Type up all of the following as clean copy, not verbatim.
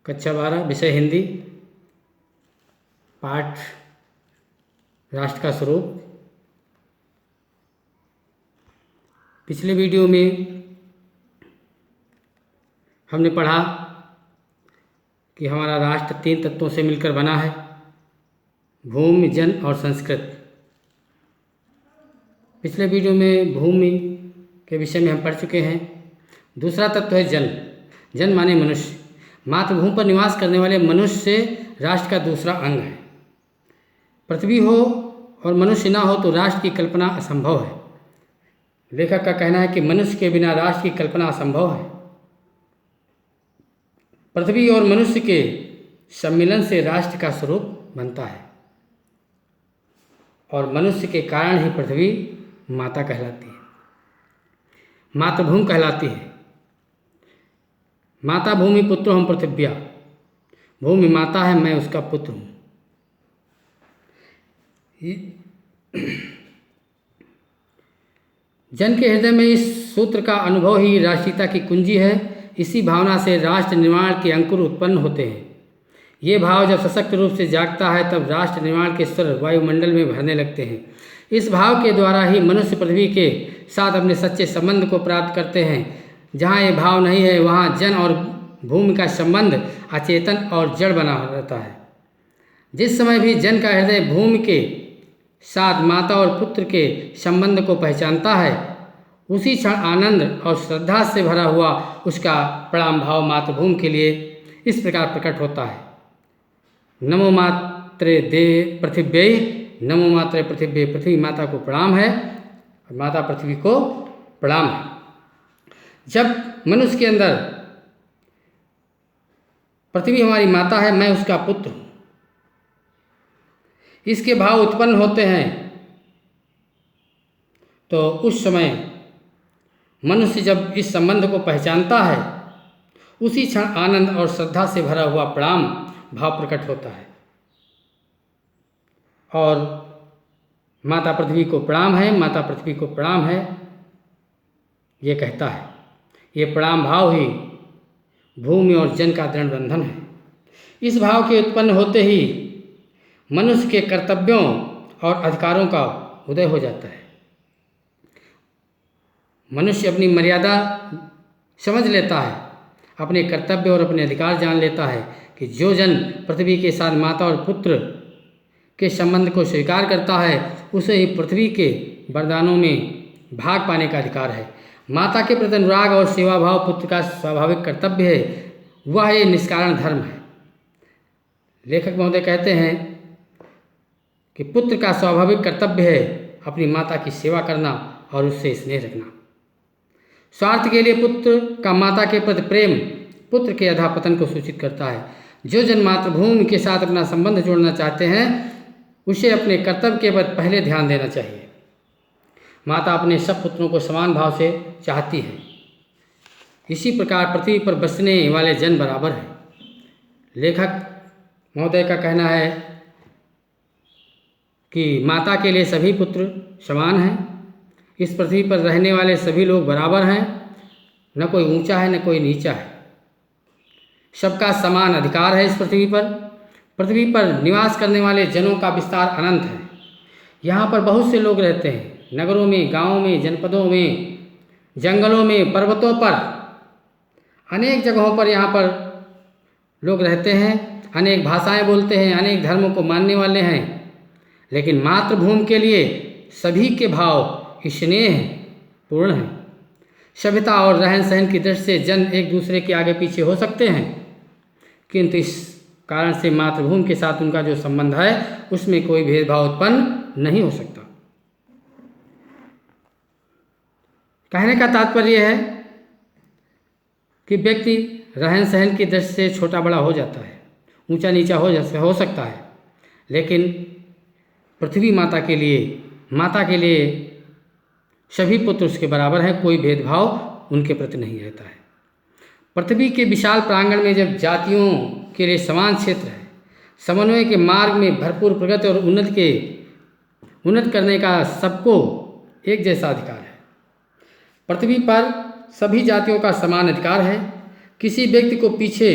कक्षा 12 विषय हिंदी, पाठ राष्ट्र का स्वरूप। पिछले वीडियो में हमने पढ़ा कि हमारा राष्ट्र 3 तत्वों से मिलकर बना है: भूमि, जन और संस्कृत। पिछले वीडियो में भूमि के विषय में हम पढ़ चुके हैं। दूसरा तत्व है जन। जन माने मनुष्य। मातृभूमि पर निवास करने वाले मनुष्य से राष्ट्र का दूसरा अंग है। पृथ्वी हो और मनुष्य ना हो तो राष्ट्र की कल्पना असंभव है। लेखक का कहना है कि मनुष्य के बिना राष्ट्र की कल्पना असंभव है। पृथ्वी और मनुष्य के सम्मिलन से राष्ट्र का स्वरूप बनता है और मनुष्य के कारण ही पृथ्वी माता कहलाती है, मातृभूमि कहलाती है। माता भूमि पुत्र हम पृथिव्या। भूमि माता है, मैं उसका पुत्र हूँ। जन के हृदय में इस सूत्र का अनुभव ही राष्ट्रीयता की कुंजी है। इसी भावना से राष्ट्र निर्माण के अंकुर उत्पन्न होते हैं। ये भाव जब सशक्त रूप से जागता है तब राष्ट्र निर्माण के स्वर वायुमंडल में भरने लगते हैं। इस भाव के द्वारा ही मनुष्य पृथ्वी के साथ अपने सच्चे संबंध को प्राप्त करते हैं। जहाँ ये भाव नहीं है वहाँ जन और भूमि का संबंध अचेतन और जड़ बना रहता है। जिस समय भी जन का हृदय भूमि के साथ माता और पुत्र के संबंध को पहचानता है, उसी क्षण आनंद और श्रद्धा से भरा हुआ उसका प्रणाम भाव मातृभूमि के लिए इस प्रकार प्रकट होता है: नमो मात्रे दे पृथिव्यै, नमो मात्रे पृथिव्यै। पृथ्वी माता को प्रणाम है और माता पृथ्वी को प्रणाम है। जब मनुष्य के अंदर पृथ्वी हमारी माता है, मैं उसका पुत्र हूँ, इसके भाव उत्पन्न होते हैं तो उस समय मनुष्य जब इस संबंध को पहचानता है, उसी क्षण आनंद और श्रद्धा से भरा हुआ प्रणाम भाव प्रकट होता है और माता पृथ्वी को प्रणाम है, माता पृथ्वी को प्रणाम है, ये कहता है। ये प्रणाम भाव ही भूमि और जन का दृढ़ बंधन है। इस भाव के उत्पन्न होते ही मनुष्य के कर्तव्यों और अधिकारों का उदय हो जाता है। मनुष्य अपनी मर्यादा समझ लेता है, अपने कर्तव्य और अपने अधिकार जान लेता है कि जो जन पृथ्वी के साथ माता और पुत्र के संबंध को स्वीकार करता है, उसे ही पृथ्वी के वरदानों में भाग पाने का अधिकार है। माता के प्रति अनुराग और सेवा भाव पुत्र का स्वाभाविक कर्तव्य है, वह ये निष्कारण धर्म है। लेखक महोदय कहते हैं कि पुत्र का स्वाभाविक कर्तव्य है अपनी माता की सेवा करना और उससे स्नेह रखना। स्वार्थ के लिए पुत्र का माता के प्रति प्रेम पुत्र के अधःपतन को सूचित करता है। जो जन मातृभूमि के साथ अपना संबंध जोड़ना चाहते हैं, उसे अपने कर्तव्य के प्रति पहले ध्यान देना चाहिए। माता अपने सब पुत्रों को समान भाव से चाहती है। इसी प्रकार पृथ्वी पर बसने वाले जन बराबर हैं। लेखक महोदय का कहना है कि माता के लिए सभी पुत्र समान हैं। इस पृथ्वी पर रहने वाले सभी लोग बराबर हैं, न कोई ऊंचा है न कोई नीचा है। सबका समान अधिकार है। इस पृथ्वी पर निवास करने वाले जनों का विस्तार अनंत है। यहाँ पर बहुत से लोग रहते हैं। नगरों में, गांवों में, जनपदों में, जंगलों में, पर्वतों पर, अनेक जगहों पर यहाँ पर लोग रहते हैं। अनेक भाषाएं बोलते हैं, अनेक धर्मों को मानने वाले हैं। लेकिन मातृभूमि के लिए सभी के भाव स्नेह पूर्ण हैं। सभ्यता और रहन सहन की दृष्टि से जन एक दूसरे के आगे पीछे हो सकते हैं, किंतु इस कारण से मातृभूमि के साथ उनका जो संबंध है उसमें कोई भेदभाव उत्पन्न नहीं हो सकता। कहने का तात्पर्य है कि व्यक्ति रहन सहन की दृष्टि से छोटा बड़ा हो जाता है, ऊंचा नीचा हो सकता है, लेकिन पृथ्वी माता के लिए सभी पुत्र उसके बराबर हैं। कोई भेदभाव उनके प्रति नहीं रहता है। पृथ्वी के विशाल प्रांगण में जब जातियों के लिए समान क्षेत्र है, समन्वय के मार्ग में भरपूर प्रगति और उन्नत करने का सबको एक जैसा अधिकार है। पृथ्वी पर सभी जातियों का समान अधिकार है। किसी व्यक्ति को पीछे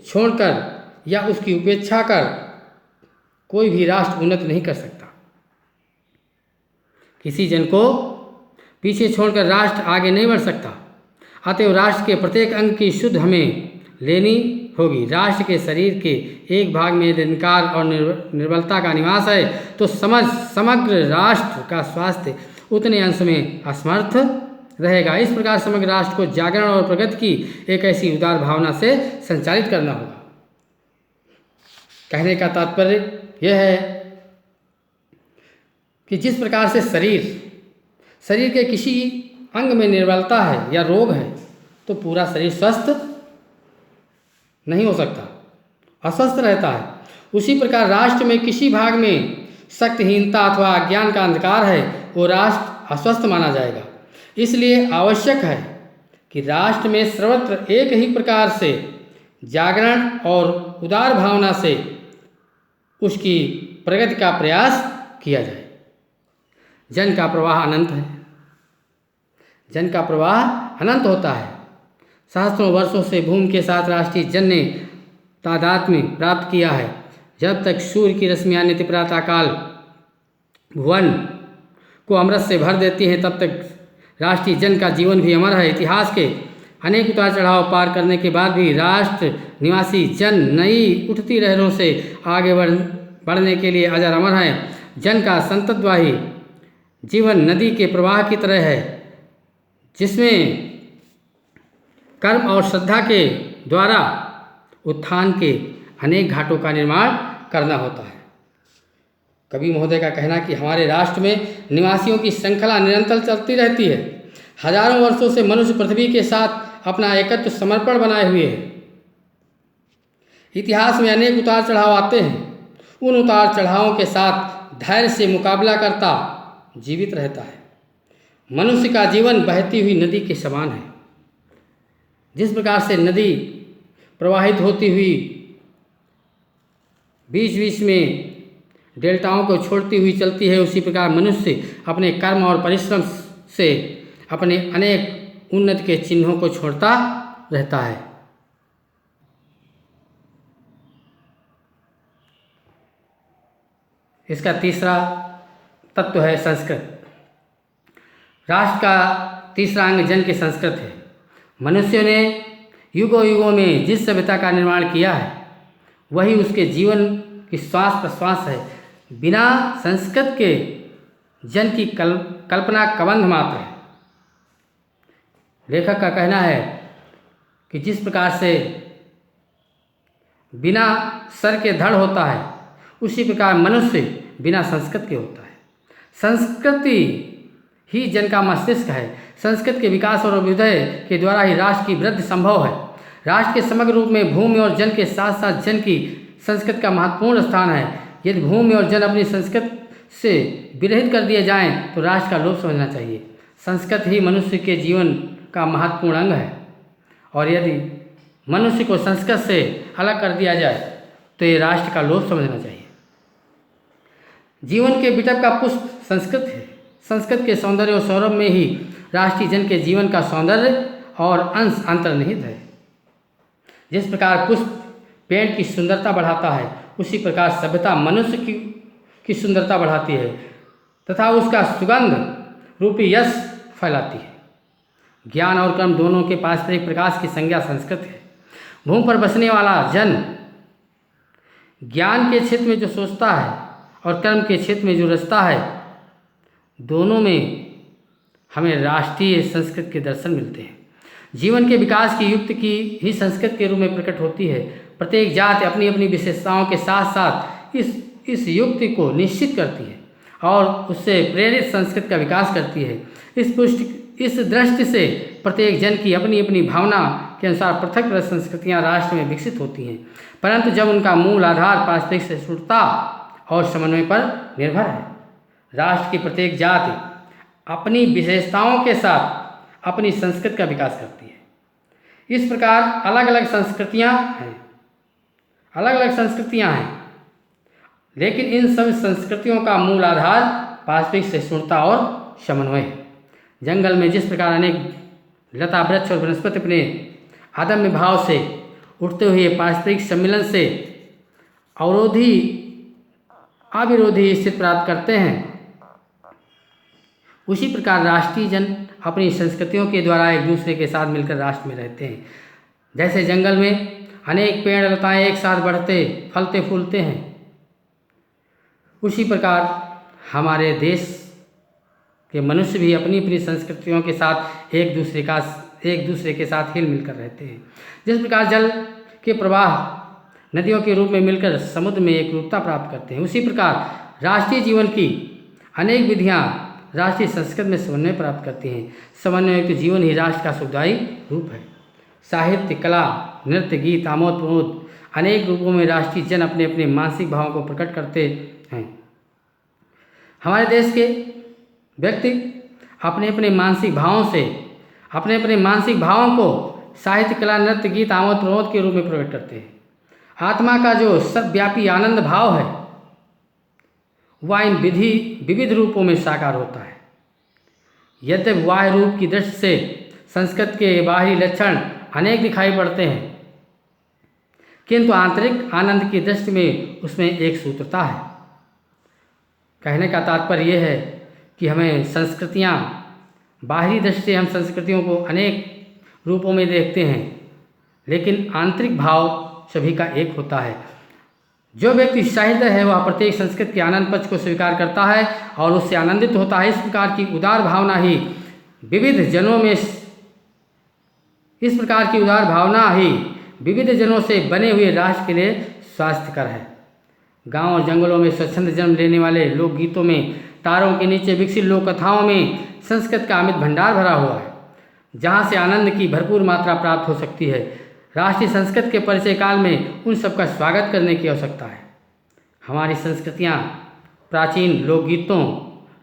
छोड़कर या उसकी उपेक्षा कर कोई भी राष्ट्र उन्नत नहीं कर सकता। किसी जन को पीछे छोड़कर राष्ट्र आगे नहीं बढ़ सकता। अतएव राष्ट्र के प्रत्येक अंग की शुद्ध हमें लेनी होगी। राष्ट्र के शरीर के एक भाग में निरंकार और निर्बलता का निवास है तो समग्र राष्ट्र का स्वास्थ्य उतने अंश में असमर्थ रहेगा। इस प्रकार समग्र राष्ट्र को जागरण और प्रगति की एक ऐसी उदार भावना से संचालित करना होगा। कहने का तात्पर्य यह है कि जिस प्रकार से शरीर के किसी अंग में निर्बलता है या रोग है तो पूरा शरीर स्वस्थ नहीं हो सकता, अस्वस्थ रहता है। उसी प्रकार राष्ट्र में किसी भाग में शक्तिहीनता अथवा अज्ञान का अंधकार है वो राष्ट्र अस्वस्थ माना जाएगा। इसलिए आवश्यक है कि राष्ट्र में सर्वत्र एक ही प्रकार से जागरण और उदार भावना से उसकी प्रगति का प्रयास किया जाए। जन का प्रवाह अनंत है। जन का प्रवाह अनंत होता है। सहस्त्रों वर्षों से भूमि के साथ राष्ट्रीय जन ने तादात्म्य प्राप्त किया है। जब तक सूर्य की रश्मियाँ नित्य प्रातःकाल भुवन को अमृत से भर देती हैं तब तक राष्ट्रीय जन का जीवन भी अमर है। इतिहास के अनेक उतार चढ़ाव पार करने के बाद भी राष्ट्र निवासी जन नई उठती लहरों से आगे बढ़ने के लिए अजर अमर है। जन का संततवाही जीवन नदी के प्रवाह की तरह है जिसमें कर्म और श्रद्धा के द्वारा उत्थान के अनेक घाटों का निर्माण करना होता है। कवि महोदय का कहना कि हमारे राष्ट्र में निवासियों की श्रृंखला निरंतर चलती रहती है। हजारों वर्षों से मनुष्य पृथ्वी के साथ अपना एकत्व समर्पण बनाए हुए है। इतिहास में अनेक उतार चढ़ाव आते हैं। उन उतार चढ़ावों के साथ धैर्य से मुकाबला करता जीवित रहता है। मनुष्य का जीवन बहती हुई नदी के समान है। जिस प्रकार से नदी प्रवाहित होती हुई बीच बीच में डेल्टाओं को छोड़ती हुई चलती है, उसी प्रकार मनुष्य अपने कर्म और परिश्रम से अपने अनेक उन्नति के चिन्हों को छोड़ता रहता है। इसका तीसरा तत्व है संस्कृत। राष्ट्र का तीसरा अंग जन की संस्कृत है। मनुष्यों ने युगों युगों में जिस सभ्यता का निर्माण किया है वही उसके जीवन की श्वास प्रश्वास है। बिना संस्कृत के जन की कल्पना कबंध मात्र है। लेखक का कहना है कि जिस प्रकार से बिना सर के धड़ होता है उसी प्रकार मनुष्य बिना संस्कृत के होता है। संस्कृति ही जन का मस्तिष्क है। संस्कृत के विकास और अभ्युदय के द्वारा ही राष्ट्र की वृद्धि संभव है। राष्ट्र के समग्र रूप में भूमि और जन के साथ साथ जन की संस्कृत का महत्वपूर्ण स्थान है। यदि भूमि और जन अपनी संस्कृत से विरहित कर दिए जाएं तो राष्ट्र का लोप समझना चाहिए। संस्कृत ही मनुष्य के जीवन का महत्वपूर्ण अंग है और यदि मनुष्य को संस्कृत से अलग कर दिया जाए तो ये राष्ट्र का लोप समझना चाहिए। जीवन के बिटप का पुष्प संस्कृत है। संस्कृत के सौंदर्य और सौरभ में ही राष्ट्रीय जन के जीवन का सौंदर्य और अंश अंतर्निहित है। जिस प्रकार पुष्प पेड़ की सुंदरता बढ़ाता है उसी प्रकार सभ्यता मनुष्य की सुंदरता बढ़ाती है तथा उसका सुगंध रूपी यश फैलाती है। ज्ञान और कर्म दोनों के पारस्परिक प्रकाश की संज्ञा संस्कृत है। भूमि पर बसने वाला जन ज्ञान के क्षेत्र में जो सोचता है और कर्म के क्षेत्र में जो रचता है, दोनों में हमें राष्ट्रीय संस्कृत के दर्शन मिलते हैं। जीवन के विकास की युक्ति की ही संस्कृत के रूप में प्रकट होती है। प्रत्येक जाति अपनी अपनी विशेषताओं के साथ साथ इस युक्ति को निश्चित करती है और उससे प्रेरित संस्कृत का विकास करती है। इस दृष्टि से प्रत्येक जन की अपनी अपनी भावना के अनुसार पृथक पृथक संस्कृतियाँ राष्ट्र में विकसित होती हैं, परंतु जब उनका मूल आधार पारस्परिक सहिष्णुता और समन्वय पर निर्भर है। राष्ट्र की प्रत्येक जाति अपनी विशेषताओं के साथ अपनी संस्कृति का विकास करती है। इस प्रकार अलग अलग संस्कृतियाँ हैं, लेकिन इन सब संस्कृतियों का मूल आधार पारस्परिक सहिष्णुता और समन्वय है। जंगल में जिस प्रकार अनेक लता वृक्ष और वनस्पति अपने अदम्य भाव से उठते हुए पारस्परिक सम्मिलन से अविरोधी स्थिति प्राप्त करते हैं, उसी प्रकार राष्ट्रीय जन अपनी संस्कृतियों के द्वारा एक दूसरे के साथ मिलकर राष्ट्र में रहते हैं। जैसे जंगल में अनेक पेड़ लताएं एक साथ बढ़ते फलते फूलते हैं, उसी प्रकार हमारे देश के मनुष्य भी अपनी अपनी संस्कृतियों के साथ एक दूसरे के साथ हिल मिलकर रहते हैं। जिस प्रकार जल के प्रवाह नदियों के रूप में मिलकर समुद्र में एक रूपता प्राप्त करते हैं, उसी प्रकार राष्ट्रीय जीवन की अनेक विधियाँ राष्ट्रीय संस्कृत में समन्वय प्राप्त करती हैं। समन्वयुक्त जीवन ही राष्ट्र का सुखदायी रूप है। साहित्य, कला, नृत्य, गीत, आमोद प्रमोद अनेक रूपों में राष्ट्रीय जन अपने अपने मानसिक भावों को प्रकट करते हैं। हमारे देश के व्यक्ति अपने अपने मानसिक भावों को साहित्य, कला, नृत्य, गीत, आमोद प्रमोद के रूप में प्रकट करते हैं। आत्मा का जो सर्वव्यापी आनंद भाव है वह इन विविध रूपों में साकार होता है। यद्यपि बाह्य रूप की दृष्टि से संस्कृत के बाहरी लक्षण अनेक दिखाई पड़ते हैं, किंतु आंतरिक आनंद की दृष्टि में उसमें एक सूत्रता है। कहने का तात्पर्य यह है कि हमें संस्कृतियाँ, बाहरी दृष्टि से हम संस्कृतियों को अनेक रूपों में देखते हैं, लेकिन आंतरिक भाव सभी का एक होता है। जो व्यक्ति सहृदय है वह प्रत्येक संस्कृत के आनंद पक्ष को स्वीकार करता है और उससे आनंदित होता है। इस प्रकार की उदार भावना ही विविध जनों से बने हुए राष्ट्र के लिए स्वास्थ्यकर है। गांव और जंगलों में स्वच्छंद जन्म लेने वाले लोकगीतों में, तारों के नीचे विकसित लोक कथाओं में संस्कृत का अमित भंडार भरा हुआ है, जहाँ से आनंद की भरपूर मात्रा प्राप्त हो सकती है। राष्ट्रीय संस्कृत के परिचय काल में उन सबका स्वागत करने की आवश्यकता है। हमारी संस्कृतियाँ प्राचीन लोकगीतों,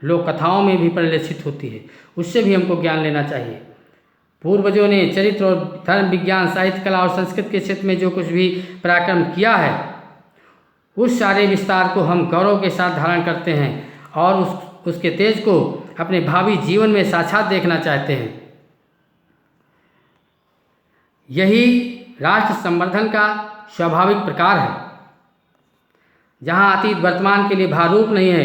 लोक कथाओं में भी परिलक्षित होती है, उससे भी हमको ज्ञान लेना चाहिए। पूर्वजों ने चरित्र और धर्म, विज्ञान, साहित्य, कला और संस्कृत के क्षेत्र में जो कुछ भी पराक्रम किया है, उस सारे विस्तार को हम गौरव के साथ धारण करते हैं और उसके तेज को अपने भावी जीवन में साक्षात देखना चाहते हैं। यही राष्ट्र संवर्धन का स्वाभाविक प्रकार है। जहाँ अतीत वर्तमान के लिए भारूप नहीं है,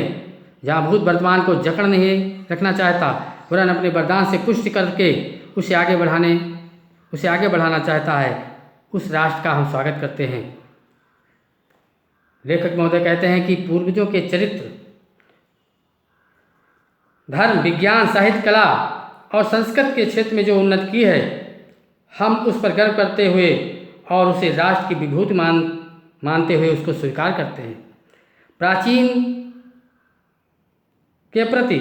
जहाँ भूत वर्तमान को जकड़ नहीं रखना चाहता, वरन अपने वरदान से पुष्टि करके उसे आगे बढ़ाना चाहता है, उस राष्ट्र का हम स्वागत करते हैं। लेखक महोदय कहते हैं कि पूर्वजों के चरित्र, धर्म, विज्ञान, साहित्य, कला और संस्कृत के क्षेत्र में जो उन्नति की है, हम उस पर गर्व करते हुए और उसे राष्ट्र की विभूति मानते हुए उसको स्वीकार करते हैं। प्राचीन के प्रति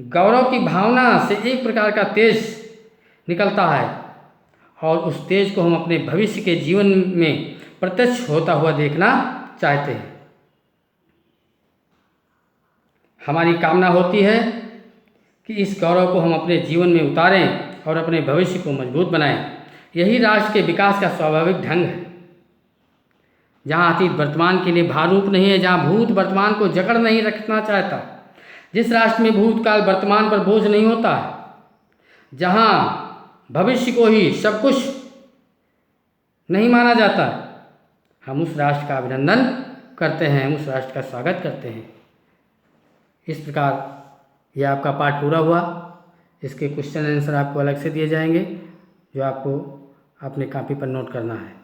गौरव की भावना से एक प्रकार का तेज निकलता है और उस तेज को हम अपने भविष्य के जीवन में प्रत्यक्ष होता हुआ देखना चाहते हैं। हमारी कामना होती है कि इस गौरव को हम अपने जीवन में उतारें और अपने भविष्य को मजबूत बनाएं। यही राष्ट्र के विकास का स्वाभाविक ढंग है। जहाँ अतीत वर्तमान के लिए भारूप नहीं है, जहाँ भूत वर्तमान को जकड़ नहीं रखना चाहता, जिस राष्ट्र में भूतकाल वर्तमान पर बोझ नहीं होता है, जहाँ भविष्य को ही सब कुछ नहीं माना जाता, हम उस राष्ट्र का अभिनंदन करते हैं, हम उस राष्ट्र का स्वागत करते हैं। इस प्रकार यह आपका पाठ पूरा हुआ। इसके क्वेश्चन आंसर आपको अलग से दिए जाएंगे, जो आपको अपने कॉपी पर नोट करना है।